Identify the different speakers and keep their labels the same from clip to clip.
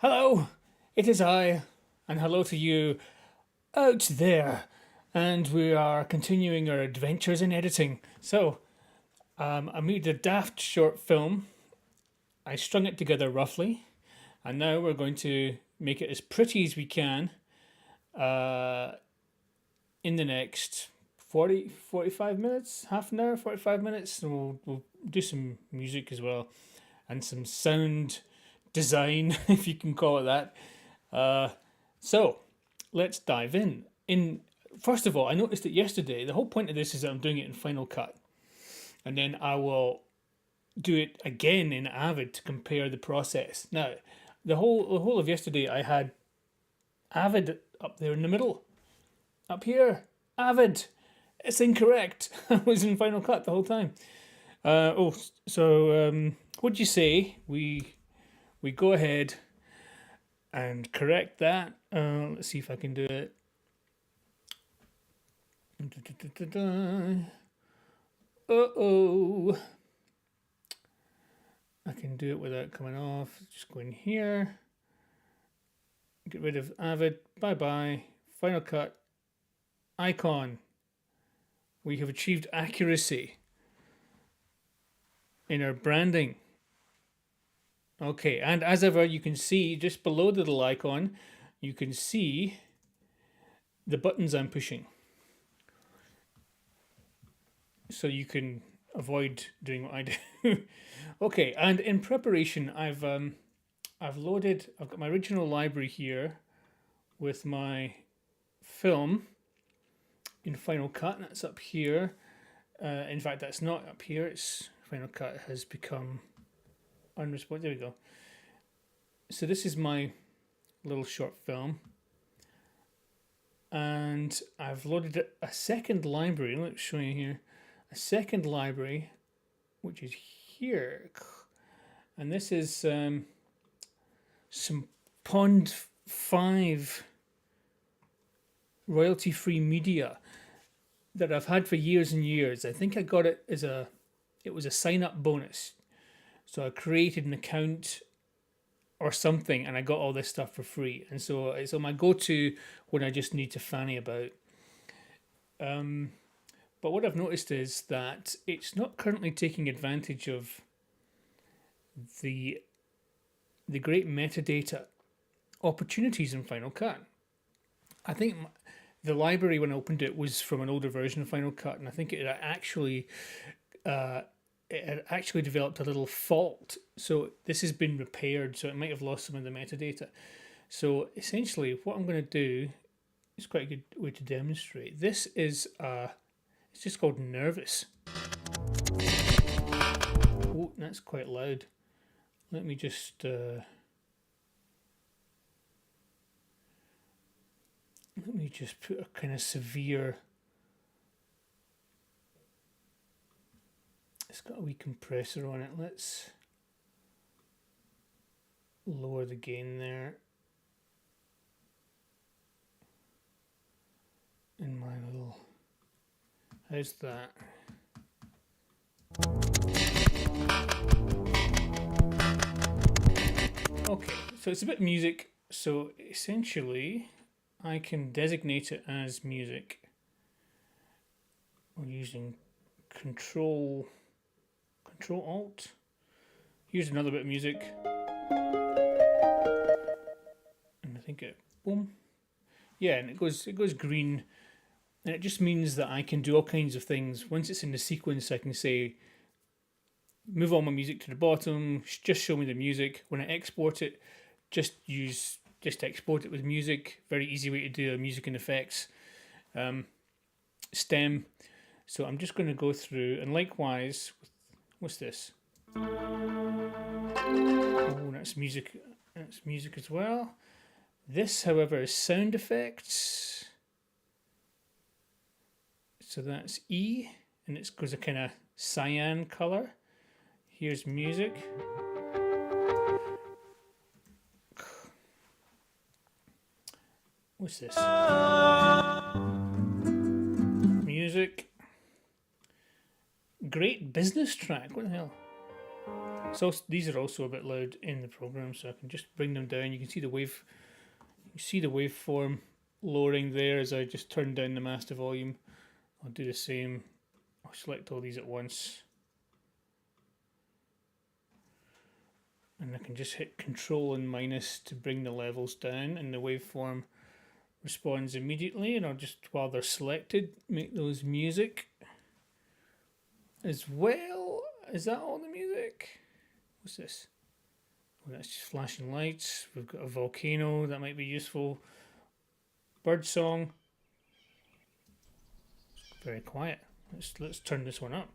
Speaker 1: Hello, it is I, and hello to you out there. And we are continuing our adventures in editing. I made a daft short film. I strung it together roughly, and now we're going to make it as pretty as we can uh, in the next 45 minutes, half an hour, 45 minutes. And we'll do some music as well, and some sound design, if you can call it that. So let's dive in. First of all, I noticed that yesterday. The whole point of this is that I'm doing it in Final Cut, and then I will do it again in Avid to compare the process. Now, the whole of yesterday, I had Avid up there in the middle, up here. Avid, it's incorrect. I was in Final Cut the whole time. What'd you say? We go ahead and correct that. Let's see if I can do it. Uh-oh. I can do it without coming off. Just go in here. Get rid of Avid. Bye-bye. Final Cut. Icon. We have achieved accuracy in our branding. Okay, and as ever, you can see just below the little icon, you can see the buttons I'm pushing. So you can avoid doing what I do. Okay, and in preparation, I've got my original library here with my film in Final Cut. That's up here. In fact, that's not up here. It's Final Cut has become unresponsive. There we go. So this is my little short film, and I've loaded a second library. Let's show you here. A second library, which is here, and this is some Pond 5 royalty-free media that I've had for years and years. I think I got it it was a sign-up bonus. So I created an account or something, and I got all this stuff for free. And so it's my go-to when I just need to fanny about. But what I've noticed is that it's not currently taking advantage of the great metadata opportunities in Final Cut. I think the library, when I opened it, was from an older version of Final Cut, and I think it had actually developed a little fault. So this has been repaired, so it might have lost some of the metadata. So essentially, what I'm going to do is quite a good way to demonstrate. This is it's just called Nervous. Oh, that's quite loud. Let me just put a kind of severe. It's got a wee compressor on it. Let's lower the gain there. In my little. How's that? Okay, so it's a bit music. So essentially, I can designate it as music. We're using Control Alt. Here's another bit of music. And I think boom. Yeah, and it goes green. And it just means that I can do all kinds of things. Once it's in the sequence, I can say, move all my music to the bottom, just show me the music. When I export it, just export it with music. Very easy way to do music and effects. Stem. So I'm just going to go through, and likewise, what's this? Oh, that's music. That's music as well. This, however, is sound effects. So that's E, and it goes a kind of cyan color. Here's music. What's this? Music. Great business track. What the hell? So these are also a bit loud in the program, so I can just bring them down. You can see the waveform lowering there as I just turn down the master volume. I'll do the same. I'll select all these at once. And I can just hit Control and minus to bring the levels down, and the waveform responds immediately. And I'll just, while they're selected, make those music as well. Is that all the music? What's this? Oh, that's just flashing lights. We've got a volcano, that might be useful. Bird song. Very quiet. Let's turn this one up.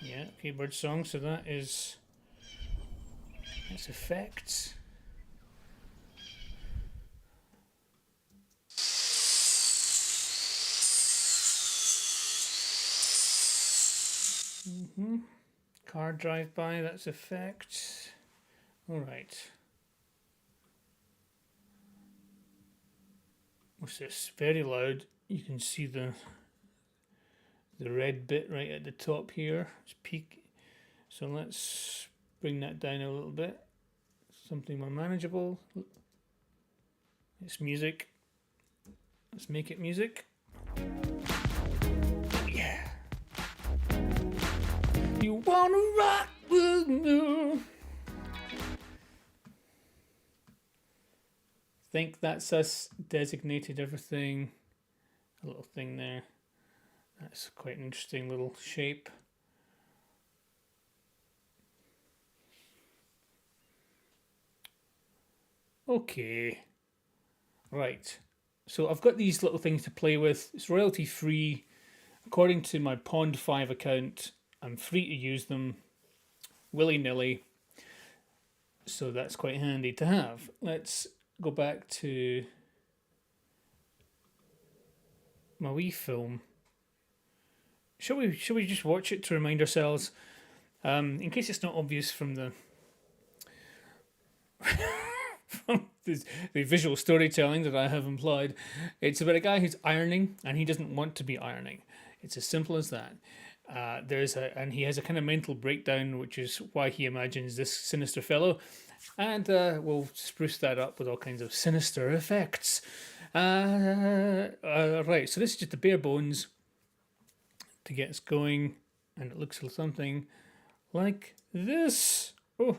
Speaker 1: Yeah, okay, bird song. So that's effects. Car drive by, that's effects. Alright. What's this? Very loud. You can see the red bit right at the top here. It's peak. So let's bring that down a little bit. Something more manageable. It's music. Let's make it music. Yeah. You wanna rock with me? Think that's us designated everything. A little thing there. That's quite an interesting little shape. Okay. Right. So I've got these little things to play with. It's royalty free. According to my Pond 5 account, I'm free to use them willy-nilly. So that's quite handy to have. Let's go back to my wee film. Shall we just watch it to remind ourselves? In case it's not obvious from the from the visual storytelling that I have implied, it's about a guy who's ironing and he doesn't want to be ironing. It's as simple as that. And he has a kind of mental breakdown, which is why he imagines this sinister fellow, and we'll spruce that up with all kinds of sinister effects. Right, so this is just the bare bones to get us going, and it looks something like this. Oh.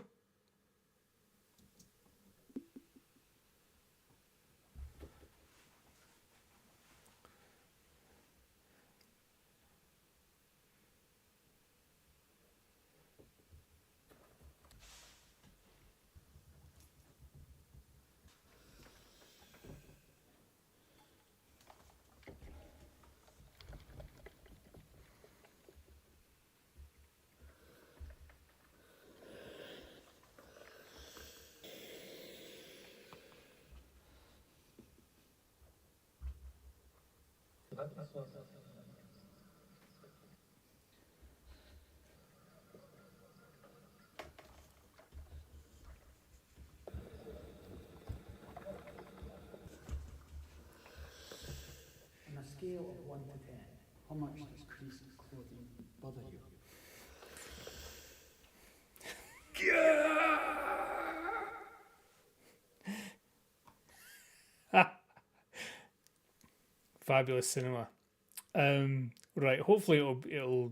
Speaker 2: On a scale of 1 to 10, how much does Chris's clothing bother you?
Speaker 1: Fabulous cinema. Right, hopefully it'll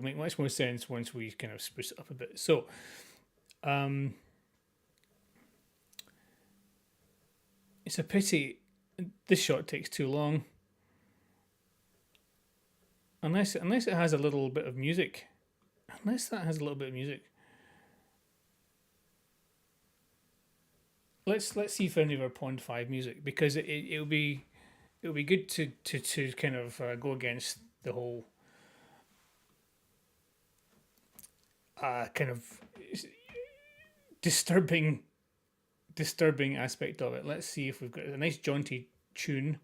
Speaker 1: make much more sense once we kind of spruce it up a bit. So, it's a pity this shot takes too long. Unless it has a little bit of music. Unless that has a little bit of music. Let's see if any of our Pond 5 music, because it'll be good to kind of go against the whole kind of disturbing aspect of it. Let's see if we've got a nice jaunty tune.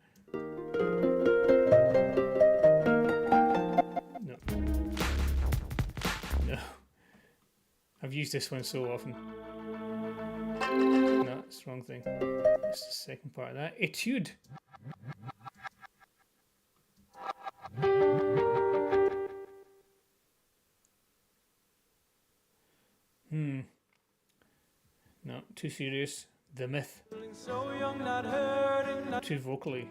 Speaker 1: No. I've used this one so often. No, that's the wrong thing. That's the second part of that. Etude. too serious. The myth.
Speaker 3: So young, not hurting, not
Speaker 1: Too vocally.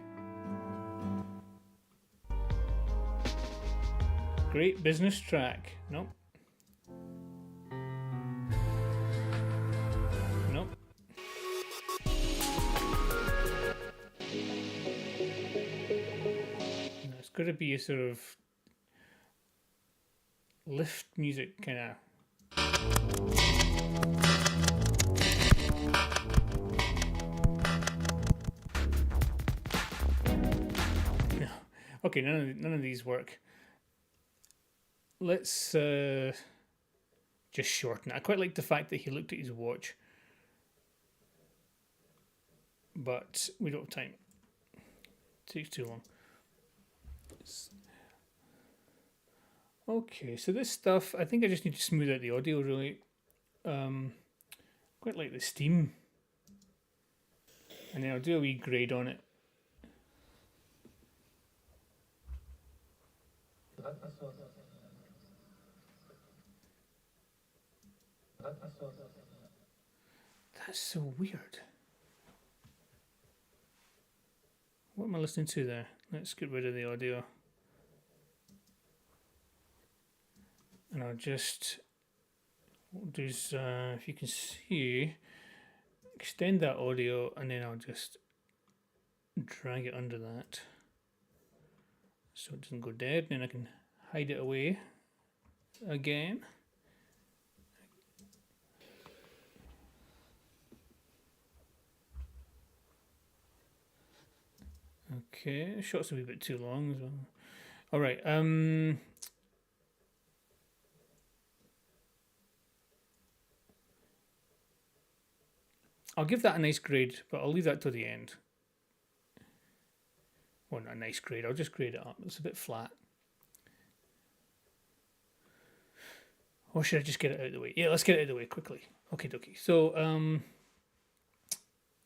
Speaker 1: Great business track. Nope. Nope. No, it's got to be a sort of lift music kind of. No. Okay, none of these work. Let's just shorten it. I quite like the fact that he looked at his watch, but we don't have time. It takes too long. Okay, so this stuff, I think I just need to smooth out the audio really. Quite like the steam. And then I'll do a wee grade on it. That's so weird. What am I listening to there? Let's get rid of the audio. And I'll just do, if you can see, extend that audio, and then I'll just drag it under that so it doesn't go dead. Then I can hide it away again. Okay, the shot's a wee bit too long as well. All right. I'll give that a nice grade, but I'll leave that till the end. Well, not a nice grade. I'll just grade it up. It's a bit flat. Or should I just get it out of the way? Yeah, let's get it out of the way quickly. Okay, dokie. So,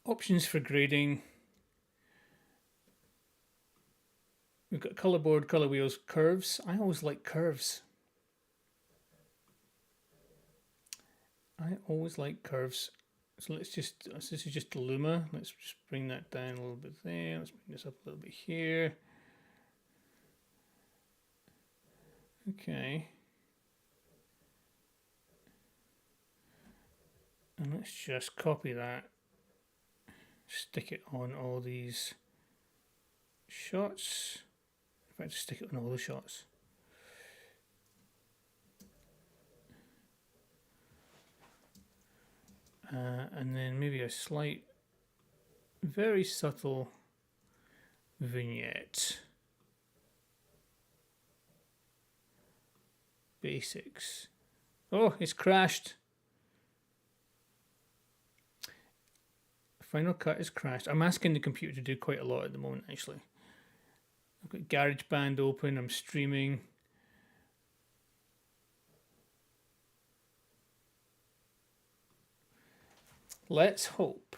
Speaker 1: options for grading. We've got color board, color wheels, curves. I always like curves. I always like curves. So let's just, this is just Luma. Let's just bring that down a little bit there. Let's bring this up a little bit here. Okay. And let's just copy that. Stick it on all these shots. In fact, stick it on all the shots. And then maybe a slight, very subtle vignette. Basics. Oh, it's crashed. Final Cut is crashed. I'm asking the computer to do quite a lot at the moment, actually. I've got GarageBand open, I'm streaming. Let's hope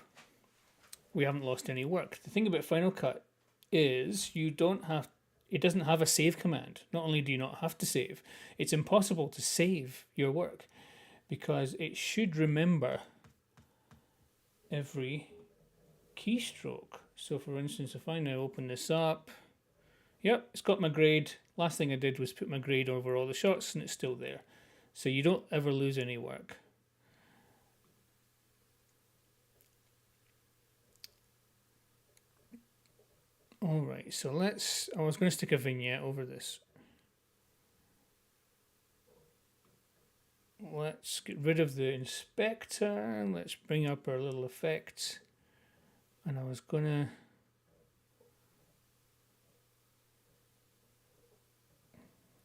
Speaker 1: we haven't lost any work. The thing about Final Cut is it doesn't have a save command. Not only do you not have to save, it's impossible to save your work because it should remember every keystroke. So for instance, if I now open this up, yep, it's got my grade. Last thing I did was put my grade over all the shots and it's still there. So you don't ever lose any work. Alright, so I was going to stick a vignette over this. Let's get rid of the inspector. Let's bring up our little effect. And I was going to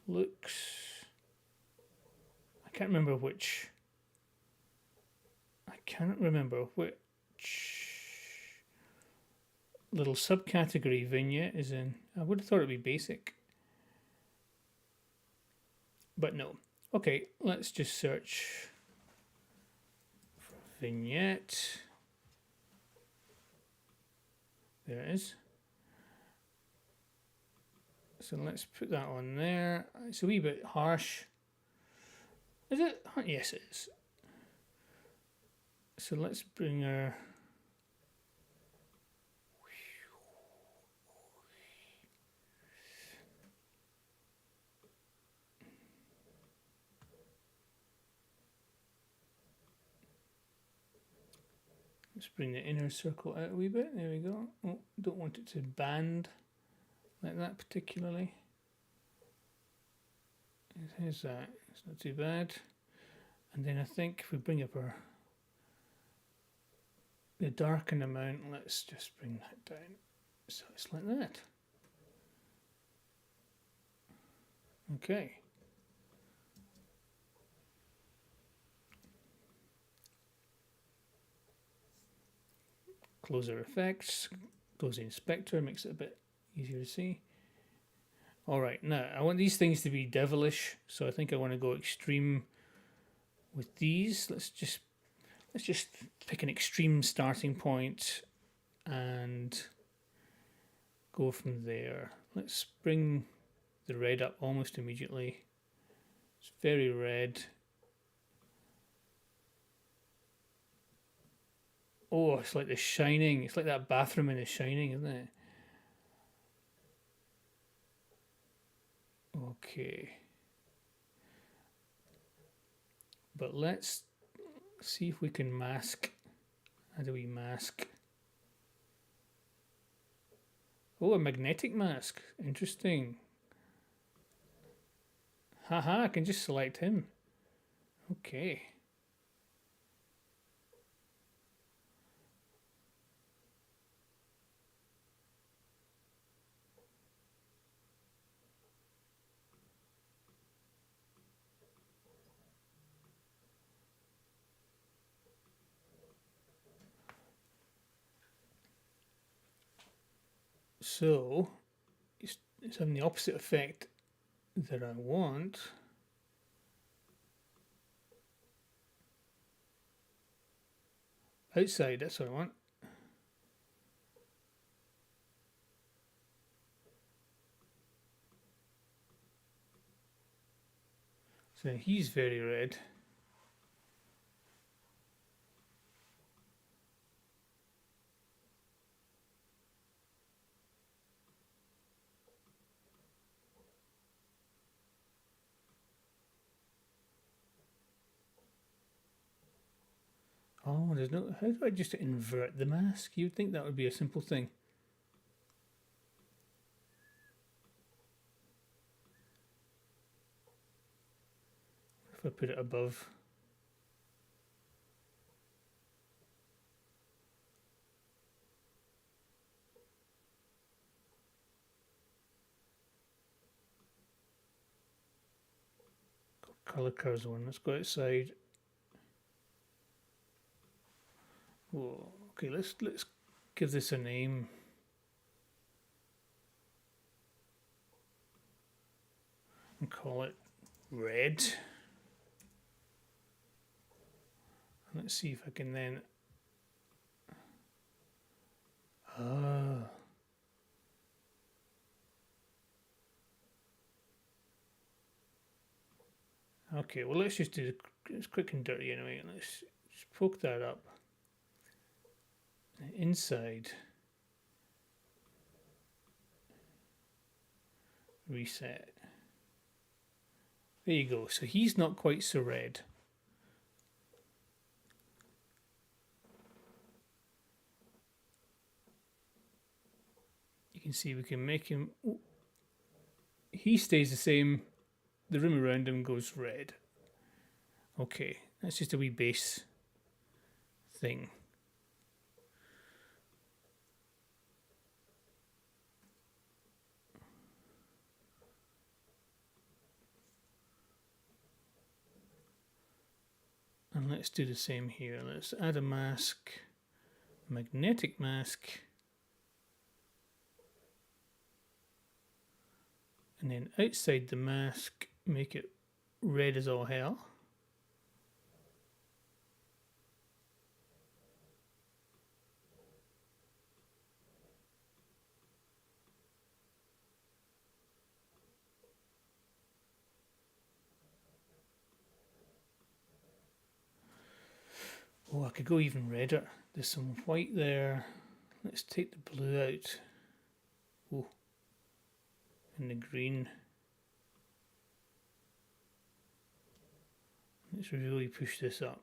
Speaker 1: looks. I can't remember which little subcategory vignette is in. I would have thought it'd be basic. But no. Okay, let's just search for vignette. There it is. So let's put that on there. It's a wee bit harsh. Is it? Yes, it is. So let's bring our let's bring the inner circle out a wee bit. There we go. Oh, don't want it to band like that particularly. Here's that. It's not too bad. And then I think if we bring up the darken amount, let's just bring that down. So it's like that. Okay. Close our effects, close the inspector, makes it a bit easier to see. Alright, now I want these things to be devilish, so I think I want to go extreme with these. Let's just pick an extreme starting point and go from there. Let's bring the red up almost immediately. It's very red. Oh, it's like The Shining. It's like that bathroom in The Shining, isn't it? Okay. But let's see if we can mask. How do we mask? Oh, a magnetic mask. Interesting. Haha, I can just select him. Okay. So, it's having the opposite effect that I want. Outside, that's what I want. So he's very red. Oh, there's no. How do I just invert the mask? You'd think that would be a simple thing. If I put it above. Color curves one. Let's go outside. Whoa. Okay, let's give this a name. And call it red. Let's see if I can then. Ah. Okay, well let's just do it's quick and dirty anyway. Let's just poke that up. Inside. Reset. There you go. So he's not quite so red. You can see we can make him. Oh, he stays the same. The room around him goes red. Okay, that's just a wee base thing. And let's do the same here. Let's add a mask, magnetic mask. And then outside the mask, make it red as all hell. Oh, I could go even redder. There's some white there. Let's take the blue out. Oh, and the green. Let's really push this up.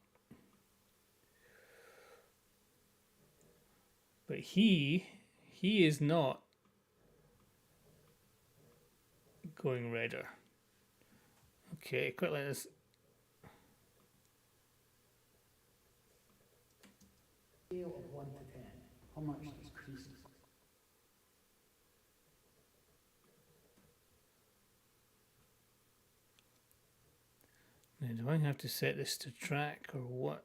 Speaker 1: But he is not going redder. Okay, quite like this.
Speaker 2: Scale of 1 to 10. How much does creases?
Speaker 1: Now, do I have to set this to track or what?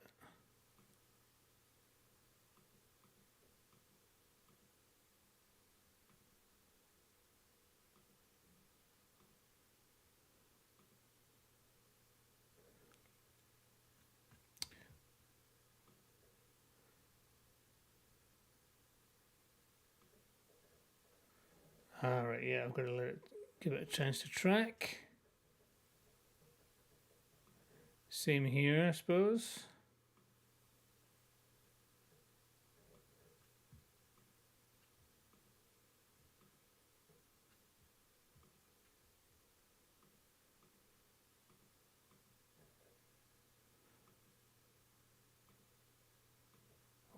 Speaker 1: Alright, yeah, I've got to let it give it a chance to track. Same here, I suppose.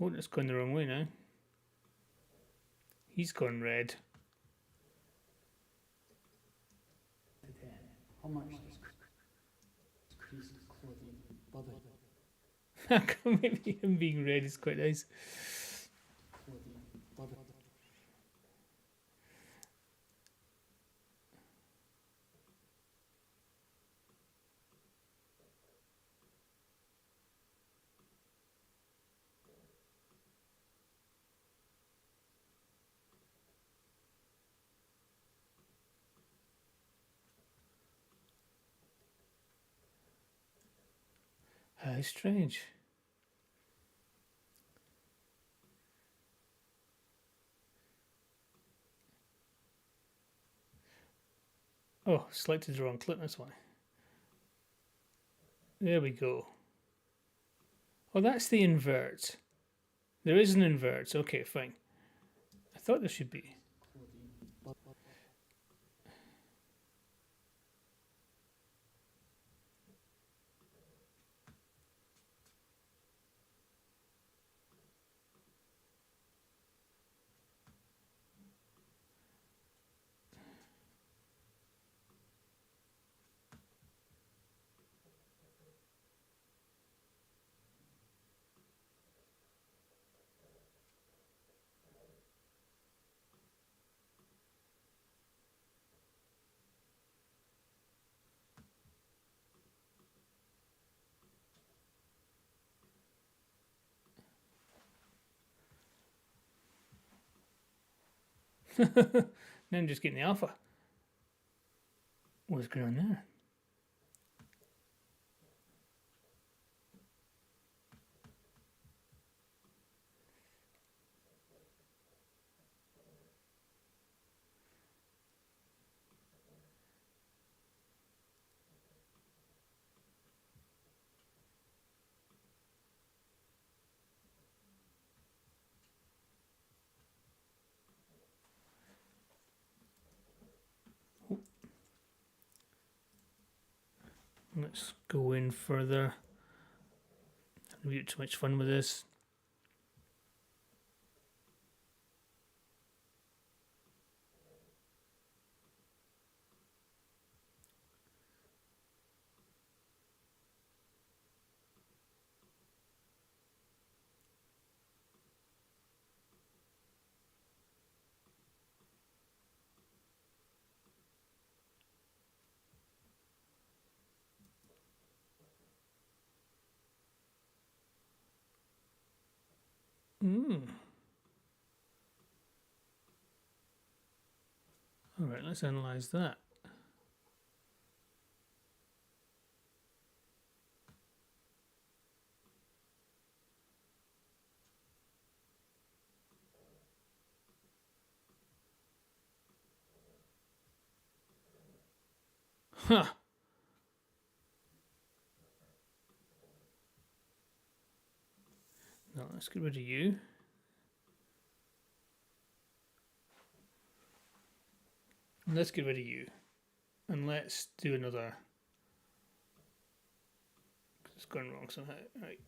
Speaker 1: Oh, that's going the wrong way now. He's gone red.
Speaker 2: To 10. How much does creases clothing bother?
Speaker 1: Maybe him being red is quite nice.
Speaker 2: Clothing bother.
Speaker 1: How strange. Oh, selected the wrong clip, that's why. There we go. Oh, that's the invert. There is an invert. Okay, fine. I thought there should be.
Speaker 2: Clothing bother.
Speaker 1: Now I'm just getting the alpha. What's going on there? Let's go in further. I don't have too much fun with this. Alright, let's analyze that. Huh. Let's get rid of you. And let's get rid of you. And let's do another. It's gone wrong somehow. Right.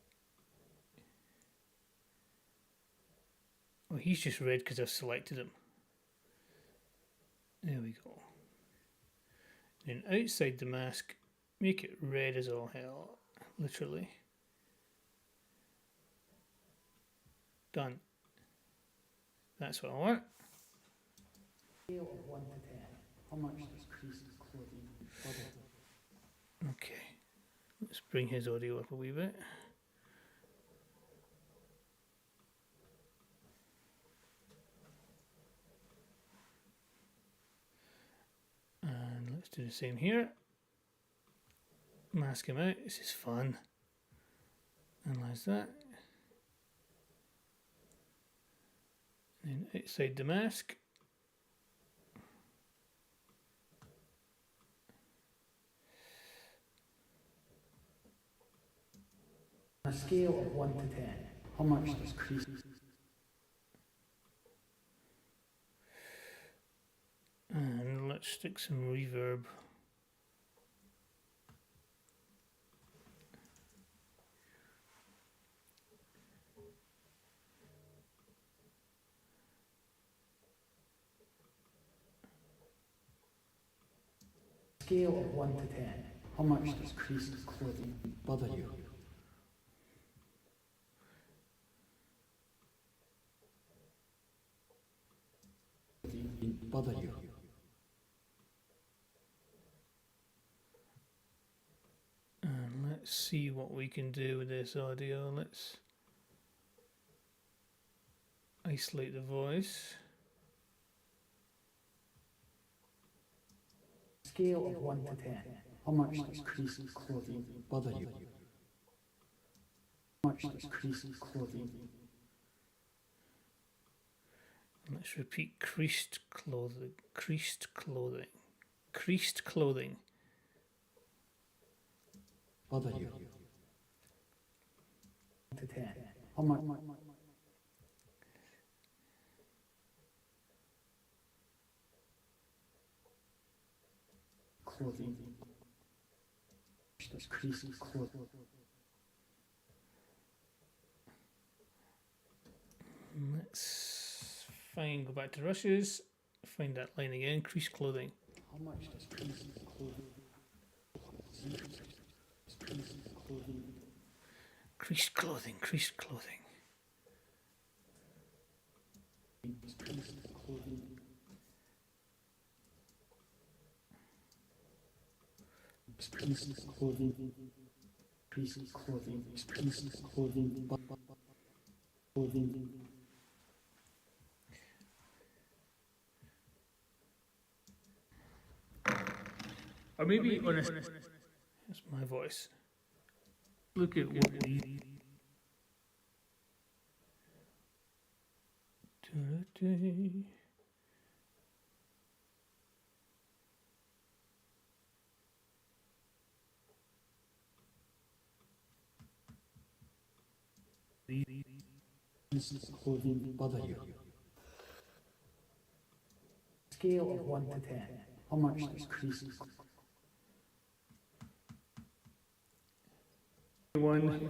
Speaker 1: Oh, he's just red because I've selected him. There we go. Then outside the mask, make it red as all hell. Literally. Done. That's what I want.
Speaker 2: Scale of 1 to 10. How much does Creasy's clothing bother?
Speaker 1: Okay. Let's bring his audio up a wee bit. And let's do the same here. Mask him out. This is fun. Analyze that. And then outside the mask.
Speaker 2: On a scale of 1 to 10, how much does Creasy's
Speaker 1: And let's stick some reverb.
Speaker 2: scale of 1 to 10, how much does Creasy's clothing bother you? Bother you.
Speaker 1: And let's see what we can do with this audio. Let's isolate the voice.
Speaker 2: Scale of 1 to 10, how much does Creasy's clothing bother you? How much does Creasy's clothing?
Speaker 1: Let's repeat creased clothing, creased clothing, creased clothing.
Speaker 2: Bother you. To 10, how much? Clothing. Does Creasy's clothing?
Speaker 1: Let's go back to rushes, find that line again, crease clothing.
Speaker 2: How much does Creasy's clothing? Creasy's clothing.
Speaker 1: Creased clothing, creased clothing.
Speaker 2: Creasy's clothing. Creasy's clothing. Creasy's clothing. Creasy's clothing. Clothing.
Speaker 1: Or maybe on a, that's my voice. Look at what we do.
Speaker 2: Creasy's clothing bother you? Scale of 1 to 10, how much does Creasy's
Speaker 1: One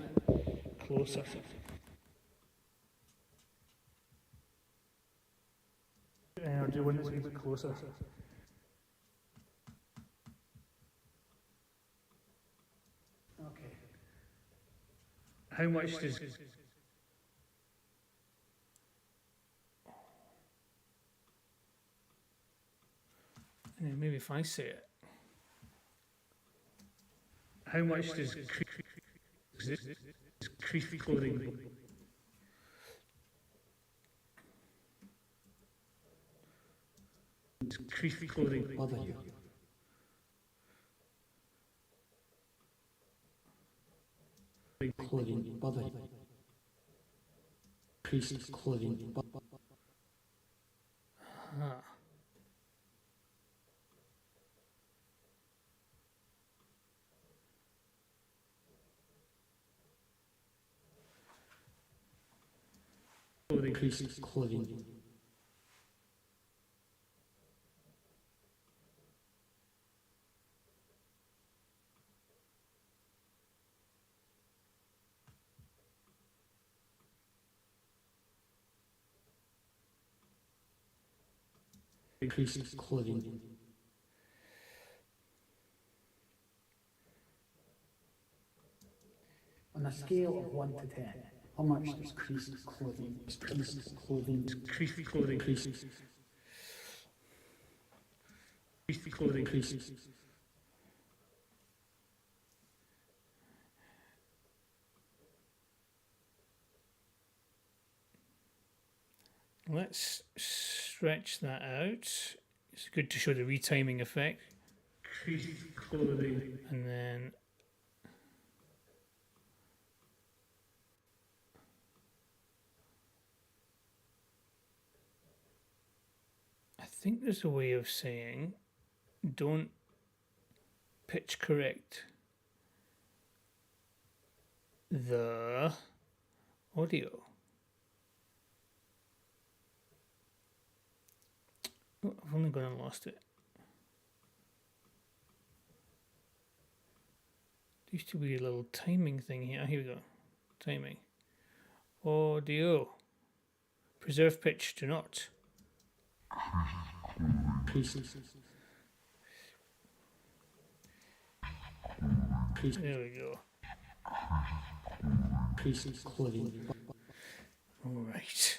Speaker 1: closer. I'll do one that's a bit closer.
Speaker 2: Okay.
Speaker 1: How much does and maybe if I say it, how much does crease clothing
Speaker 2: Bother you? Clothing bother you? Creasy's clothing bother you? increase clothing. Increase clothing. On a scale of 1 to 10, how much does creased clothing, creased clothing,
Speaker 1: Creased clothing.
Speaker 2: creased
Speaker 1: Clothing.
Speaker 2: creased?
Speaker 1: Let's stretch that out. It's good to show the retiming effect.
Speaker 2: Creased clothing.
Speaker 1: And then I think there's a way of saying don't pitch correct the audio. Oh, I've only gone and lost it. There used to be a little timing thing here. Here we go. Timing. Audio. Preserve pitch. Do not.
Speaker 2: Creased.
Speaker 1: There we go.
Speaker 2: Creased clothing.
Speaker 1: All right.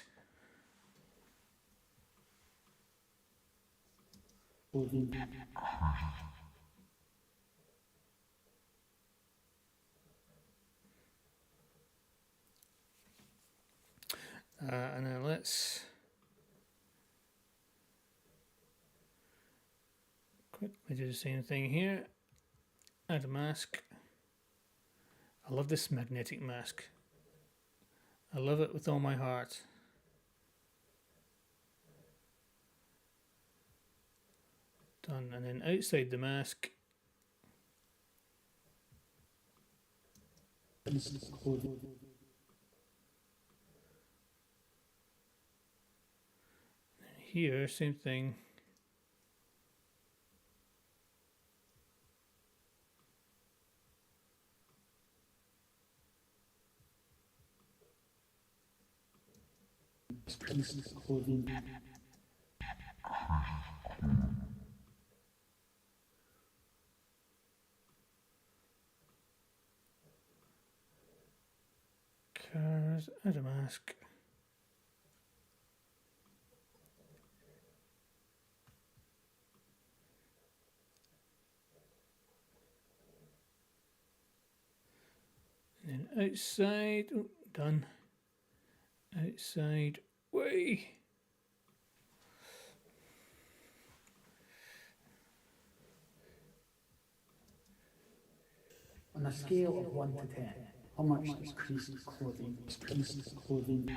Speaker 2: Clothing.
Speaker 1: And then let's quickly do the same thing here. Add a mask. I love this magnetic mask. I love it with all my heart. Done. And then outside the mask,
Speaker 2: Creased clothing.
Speaker 1: here, same thing.
Speaker 2: Creased clothing.
Speaker 1: Cars, add a mask. And then outside, oh, done. Outside, way.
Speaker 2: On a scale of 1 to 10, how much does creased clothing, creased clothing,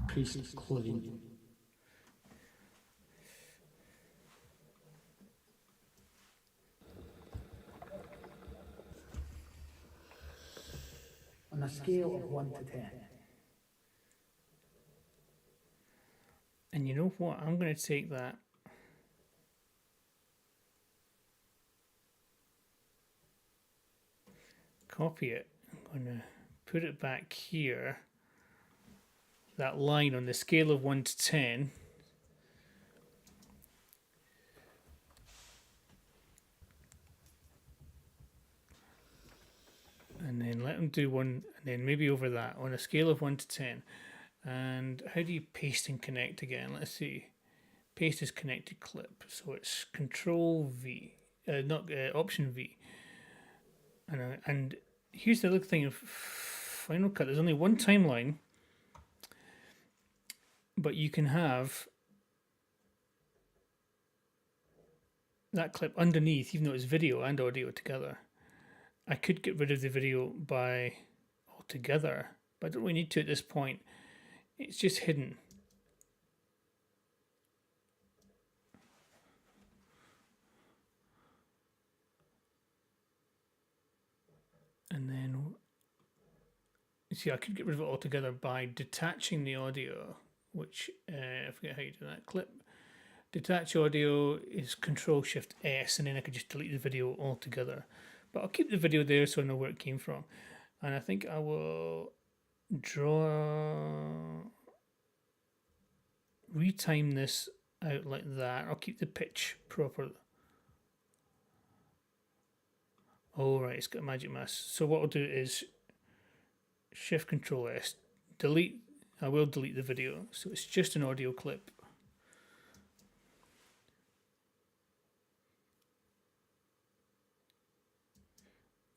Speaker 2: creased clothing? On a scale of 1 to 10.
Speaker 1: And you know what? I'm going to take that. Copy it. I'm going to put it back here. That line on the scale of 1 to 10. And then let them do one, and then maybe over that on a scale of 1 to 10. And how do you paste and connect again? Let's see. Paste is connected clip. So it's Control V, not Option V. And here's the other thing of Final Cut. There's only one timeline, but you can have that clip underneath, even though it's video and audio together. I could get rid of the video by altogether, but I don't really need to at this point. It's just hidden. And then see, I could get rid of it altogether by detaching the audio, which I forget how you do that. Clip, detach audio is Control Shift S, and then I could just delete the video altogether. But I'll keep the video there so I know where it came from. And I think I will retime this out like that. I'll keep the pitch proper. Oh, right, it's got a magic mouse. So what I'll do is Shift Control S, delete. I will delete the video, so it's just an audio clip.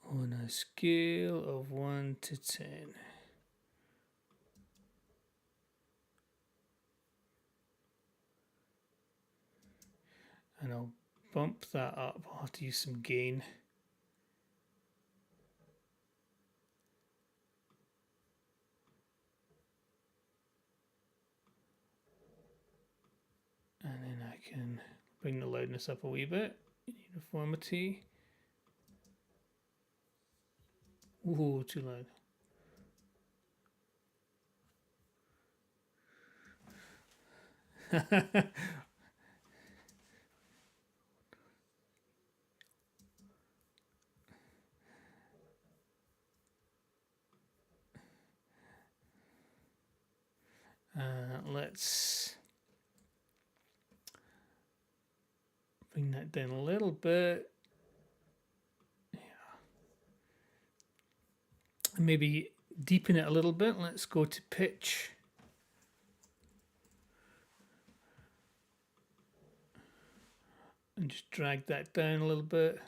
Speaker 1: On a scale of 1 to 10. And I'll bump that up. I'll have to use some gain. And then I can bring the loudness up a wee bit. Uniformity. Ooh, too loud. Let's bring that down a little bit. Yeah. And maybe deepen it a little bit. Let's go to pitch. And just drag that down a little bit.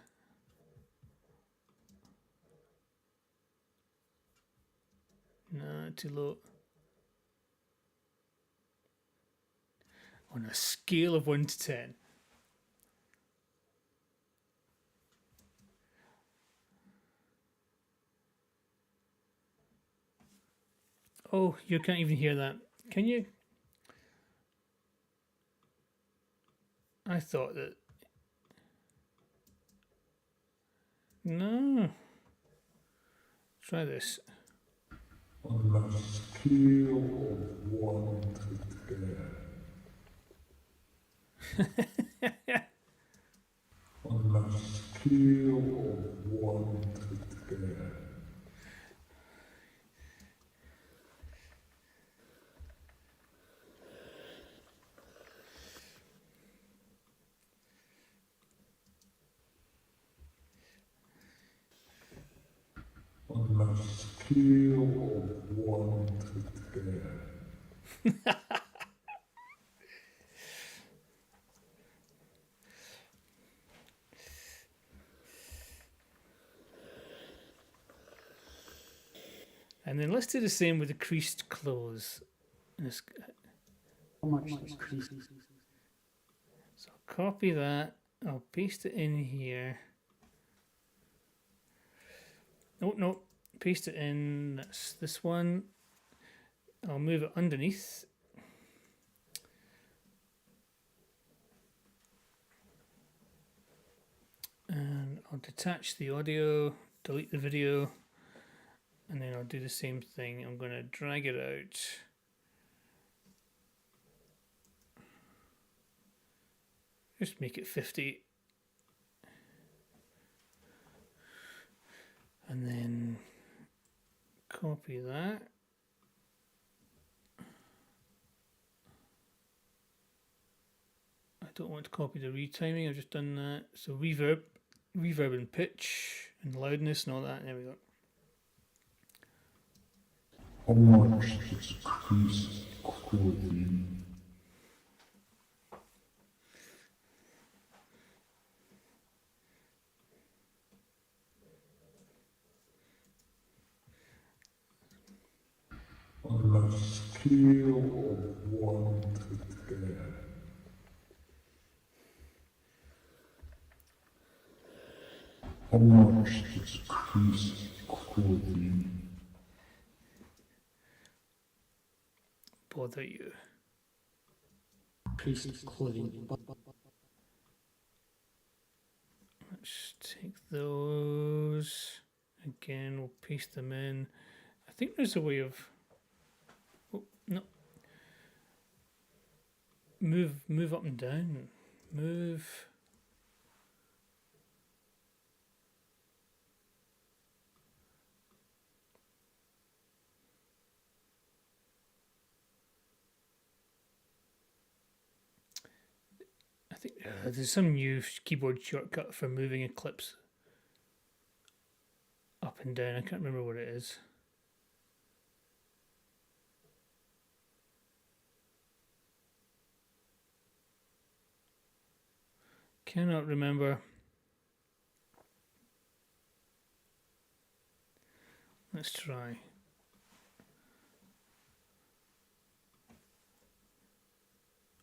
Speaker 1: No, too low. On a scale of 1 to 10. Oh, you can't even hear that. Can you? I thought that. No. Try this.
Speaker 4: On a scale of 1 to 10. On a scale of 1 to 10. On a scale of 1 to 10.
Speaker 1: And then let's do the same with the creased close.
Speaker 2: How much does crease?
Speaker 1: So I'll copy that. I'll paste it in here. Oh, no. Paste it in. That's this one. I'll move it underneath. And I'll detach the audio, delete the video, and then I'll do the same thing. I'm going to drag it out. Just make it 50. And then copy that. I don't want to copy the retiming, I've just done that. So reverb and pitch and loudness and all that. There we go.
Speaker 4: How much does crease clothing? On a scale of 1 to 10. How much does crease clothing?
Speaker 1: Bother you.
Speaker 2: Creased clothing.
Speaker 1: Let's take those. Again, we'll paste them in. I think there's a way of. Oh, no. Move up and down. Move. I think there's some new keyboard shortcut for moving Eclipse up and down. I can't remember what it is. Cannot remember. Let's try.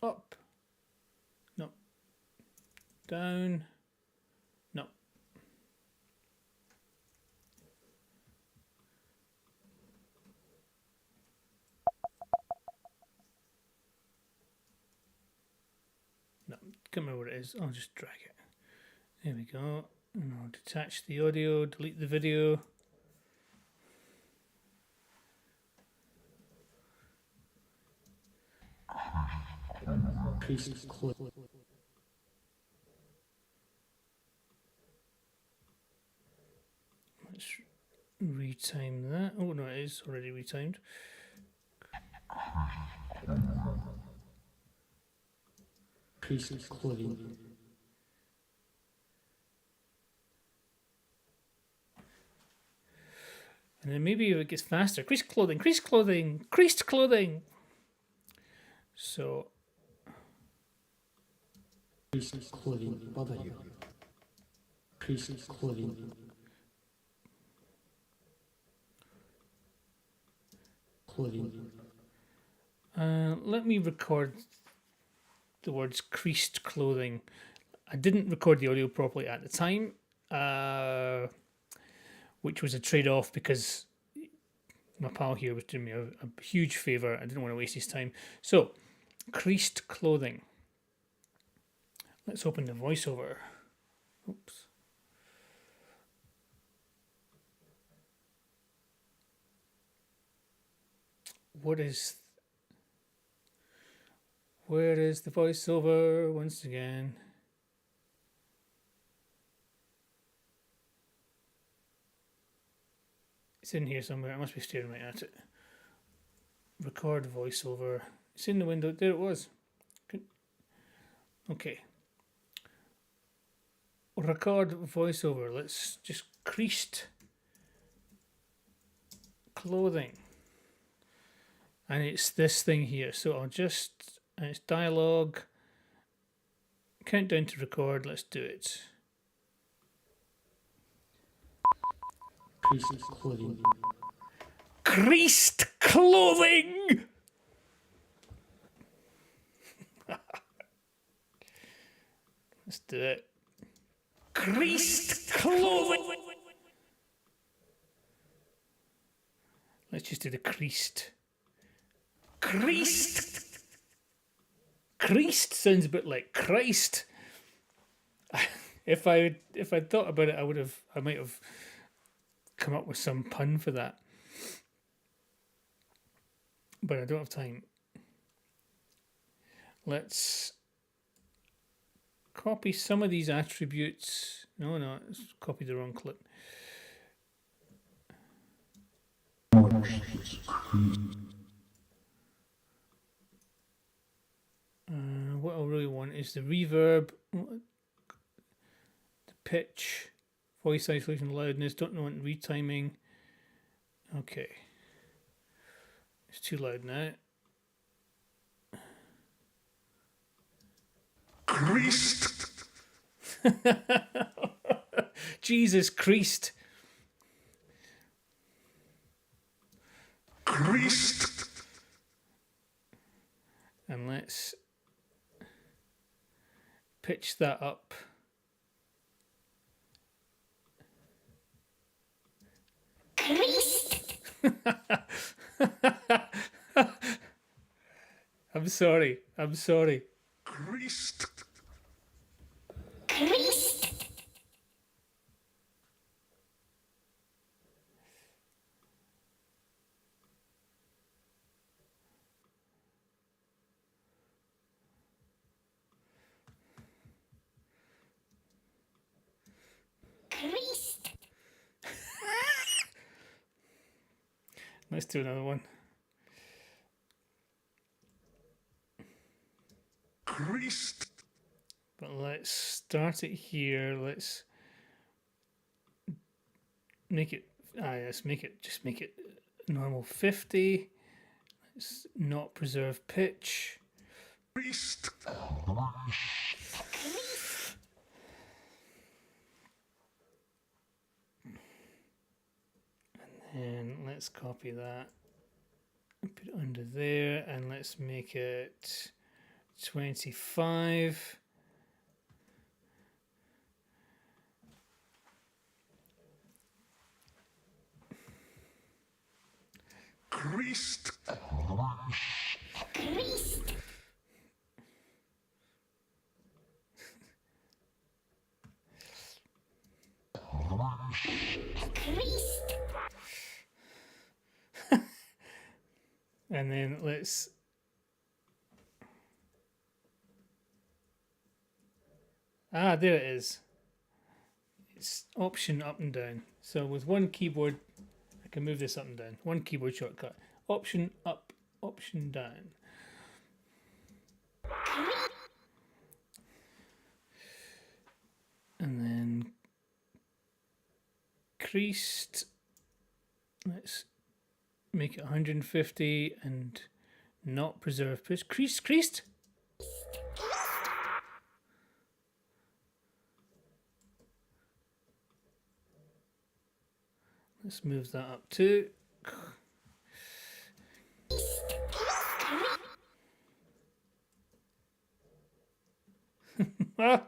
Speaker 1: Up. No. Down. No. No, can't remember what it is. I'll just drag it. There we go. And I'll detach the audio, delete the video.
Speaker 2: Increase clothing.
Speaker 1: Let's retime that. Oh no, it is already retimed.
Speaker 2: Increase clothing.
Speaker 1: And then maybe if it gets faster, creased clothing, creased clothing, creased clothing. So
Speaker 2: Increase clothing. Bother you. Increase clothing. Clothing.
Speaker 1: let me record the words creased clothing. I didn't record the audio properly at the time, which was a trade-off because my pal here was doing me a huge favour. I didn't want to waste his time. So, creased clothing. Let's open the voiceover. Oops. Where is the voiceover once again? It's in here somewhere. I must be staring right at it. Record voiceover. It's in the window. There it was. Good. Okay. Record voiceover. Let's just creased clothing. And it's this thing here. So I'll just, and it's dialogue. Countdown to record. Let's do it.
Speaker 2: Creased clothing.
Speaker 1: Creased clothing! Let's do it. Creased clothing! Let's just do the creased. Creased! Creased sounds a bit like Christ. If I'd thought about it, I might have come up with some pun for that. But I don't have time. Let's copy some of these attributes. No, let's copy the wrong clip. What I really want is the reverb, the pitch, voice isolation, loudness. Don't want retiming. Okay. It's too loud now.
Speaker 4: Creased.
Speaker 1: Jesus Christ.
Speaker 4: Creased.
Speaker 1: And let's pitch that up. I'm sorry.
Speaker 4: Creased.
Speaker 1: Let's do another one.
Speaker 4: Creased.
Speaker 1: But let's start it here. Let's make it. Let's make it. Just make it normal 50. Let's not preserve pitch.
Speaker 4: Creased.
Speaker 1: And let's copy that and put it under there, and let's make it 25.
Speaker 4: Creased.
Speaker 1: And then let's there it is. It's Option up and down. So with one keyboard I can move this up and down. One keyboard shortcut. Option up, Option down. And then creased. Let's make it 150 and not preserve pitch. Creased. Let's move that up too. Ah.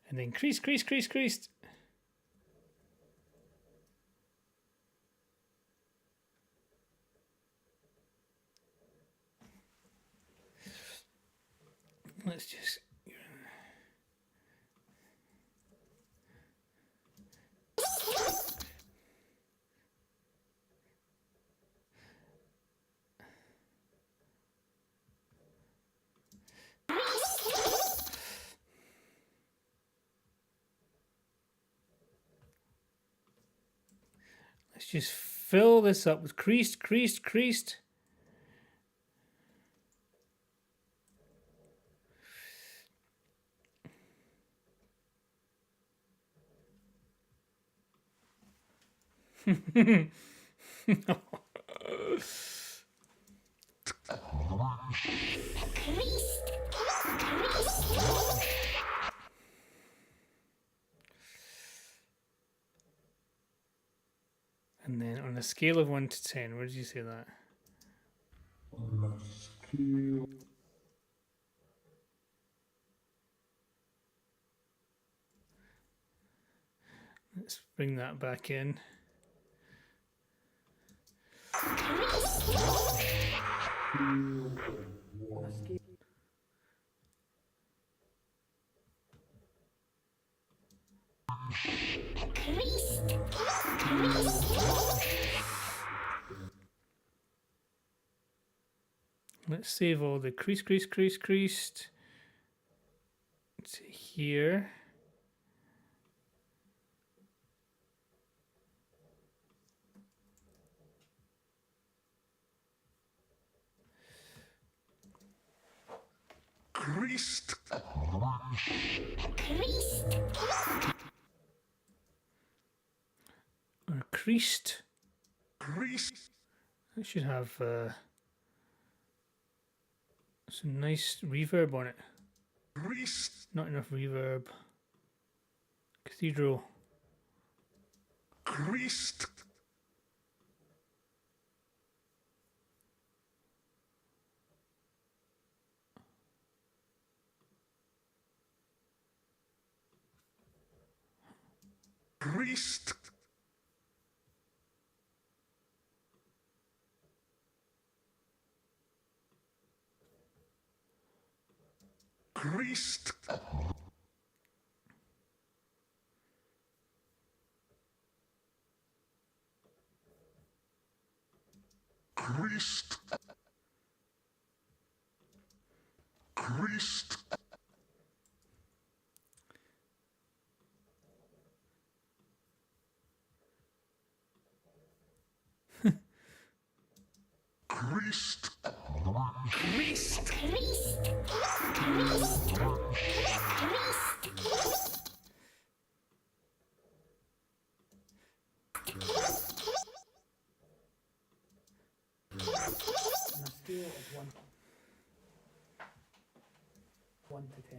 Speaker 1: And then creased. Let's just fill this up with creased. And then on a scale of 1 to 10, where did you say that?
Speaker 4: On a scale.
Speaker 1: Let's bring that back in.
Speaker 2: On a scale.
Speaker 1: Let's save all the creased to here.
Speaker 4: Creased.
Speaker 1: Or creased.
Speaker 4: Creased.
Speaker 1: It should have some nice reverb on it.
Speaker 4: Creased.
Speaker 1: Not enough reverb. Cathedral.
Speaker 4: Creased. Creased. Creased. Creased. Creased.
Speaker 2: On a scale of 1 to 10.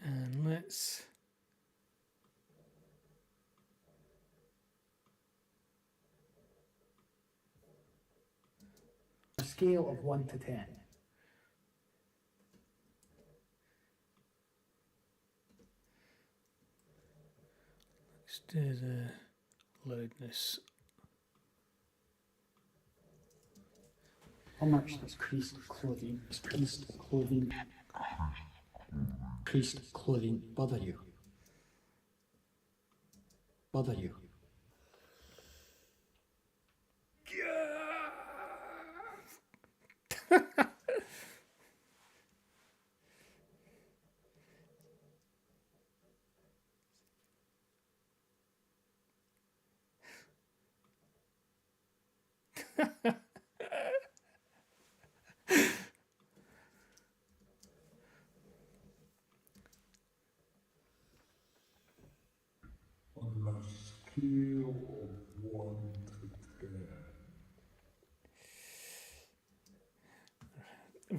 Speaker 1: And let's...
Speaker 2: On a scale of 1 to 10.
Speaker 1: Let's do the loudness.
Speaker 2: How much does creased clothing bother you? Bother you?
Speaker 4: On a scale of 1 to 10.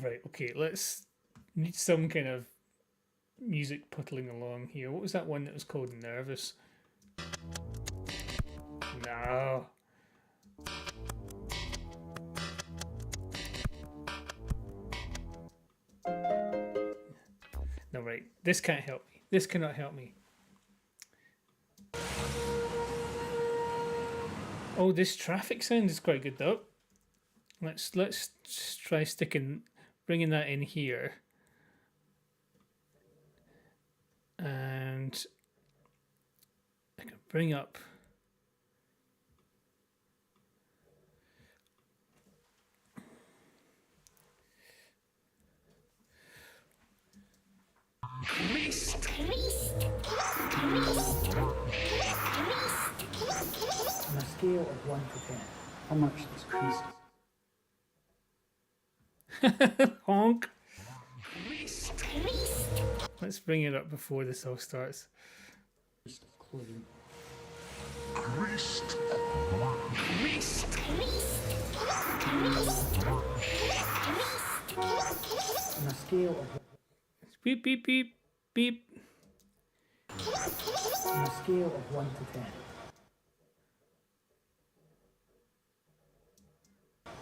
Speaker 1: Right, okay, let's need some kind of music puttling along here. What was that one that was called Nervous? No. No, right. This can't help me. This cannot help me. Oh, this traffic sound is quite good though. Let's try bringing that in here. And I can bring up
Speaker 2: On a scale of 1 to 10. How much does creased
Speaker 1: honk. Let's bring it up before this all starts.
Speaker 2: clothing on a scale of
Speaker 1: Beep beep beep beep.
Speaker 2: on a scale of 1 to 10.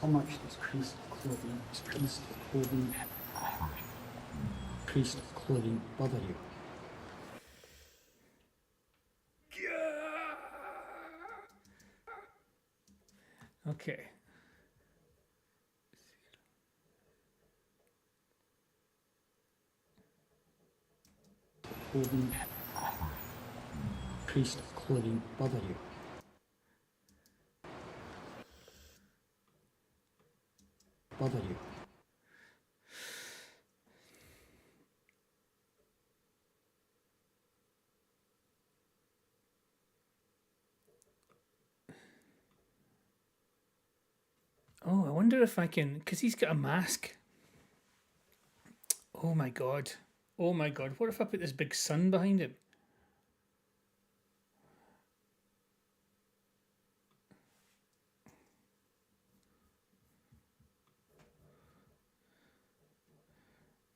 Speaker 2: How much does creased clothing bother you?
Speaker 1: Okay.
Speaker 2: Creased clothing bother you? Bother you?
Speaker 1: Oh, I wonder if I can, because he's got a mask. Oh my god. Oh my god. What if I put this big sun behind him?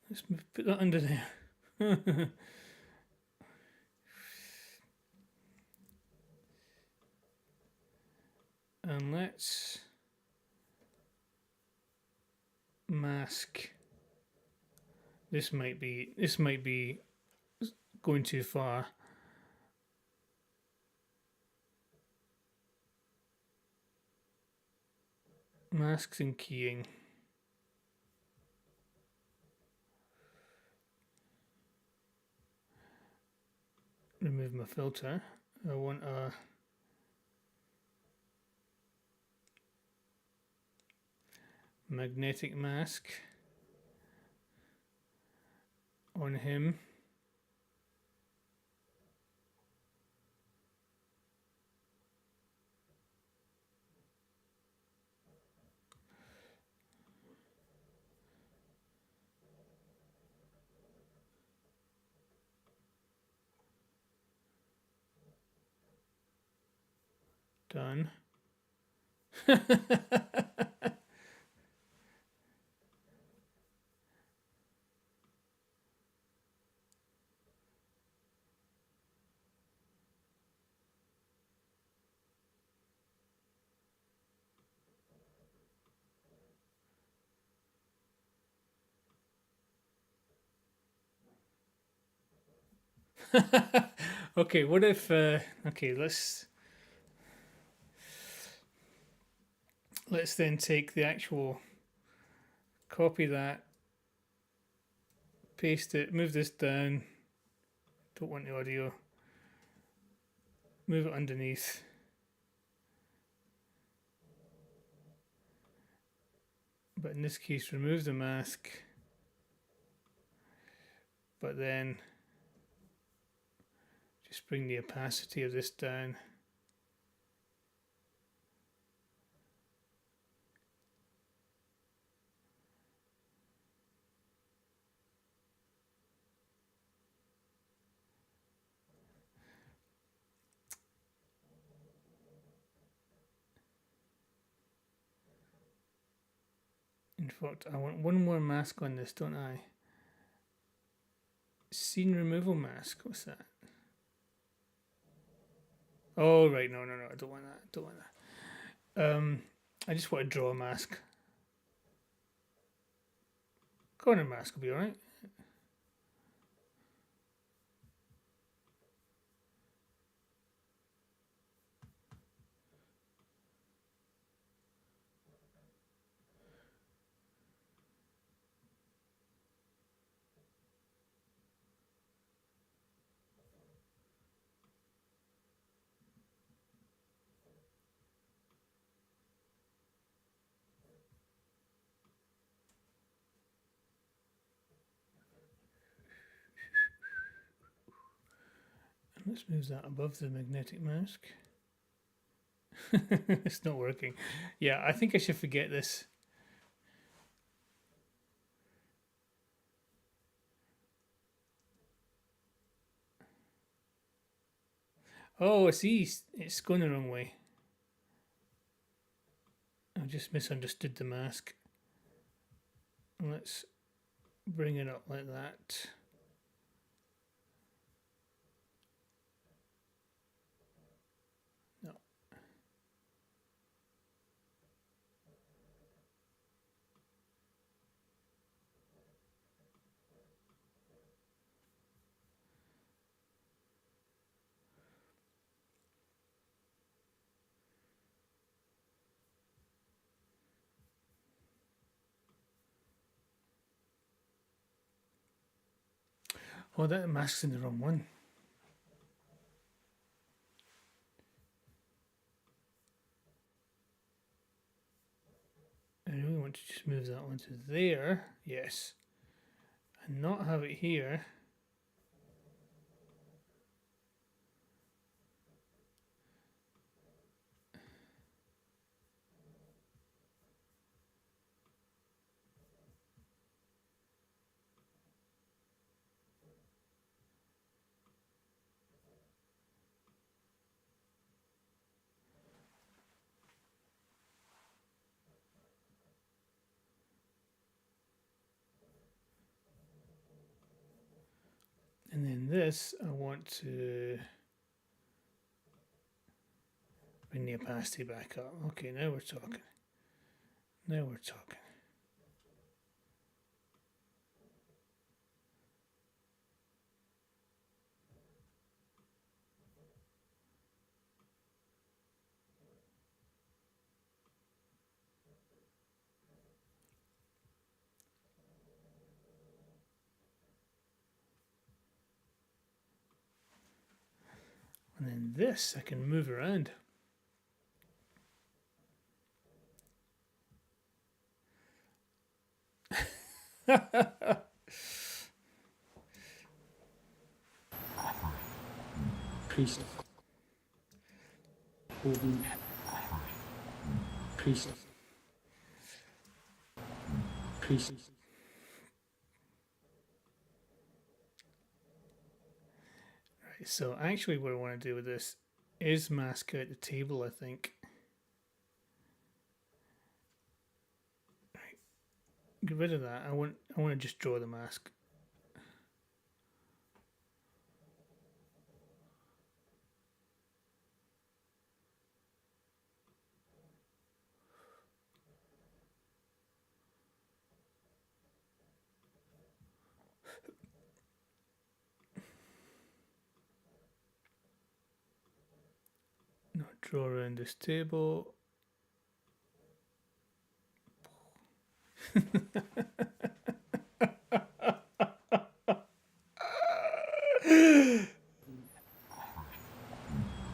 Speaker 1: Let's put that under there. And let's mask. This might be going too far. Masks and keying. Remove my filter. I want a magnetic mask on him. Done. Okay, what if okay, let's then take the actual, copy that, paste it, move this down, don't want the audio, move it underneath, but in this case remove the mask, but then just bring the opacity of this down. In fact, I want one more mask on this, don't I? Scene removal mask, what's that? Oh, right, no, I don't want that, I just want to draw a mask. Corner mask will be alright. Let's move that above the magnetic mask. It's not working. Yeah, I think I should forget this. Oh, I see. It's going the wrong way. I just misunderstood the mask. Let's bring it up like that. No. Oh, that mask's in the wrong one. I really want to just move that one to there. Yes. And not have it here. And then this, I want to bring the opacity back up. Okay, now we're talking. Now we're talking. And then this, I can move around.
Speaker 2: Priest. Holding. Priest. Priest.
Speaker 1: Right, so actually what I want to do with this is mask at the table, I think. Right. Get rid of that. I want to just draw the mask. Now draw around this table.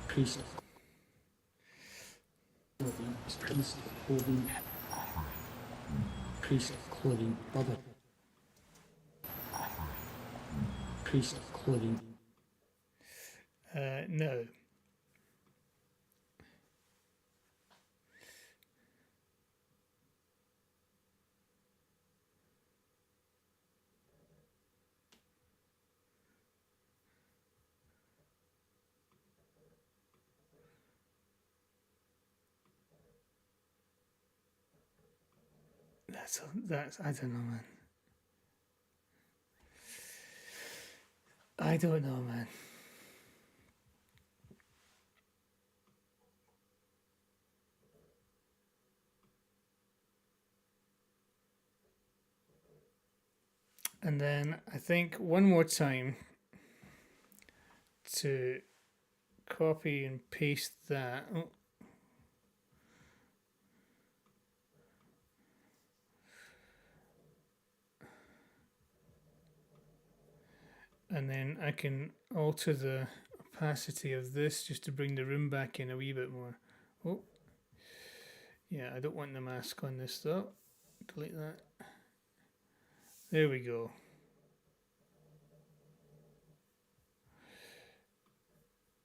Speaker 2: Piece of clothing, piece of clothing, piece of clothing, brother. Piece of clothing.
Speaker 1: No. That's I don't know, man. I don't know, man. And then I think one more time to copy and paste that. Oh. And then I can alter the opacity of this just to bring the room back in a wee bit more. Oh, yeah, I don't want the mask on this though. Delete that. There we go.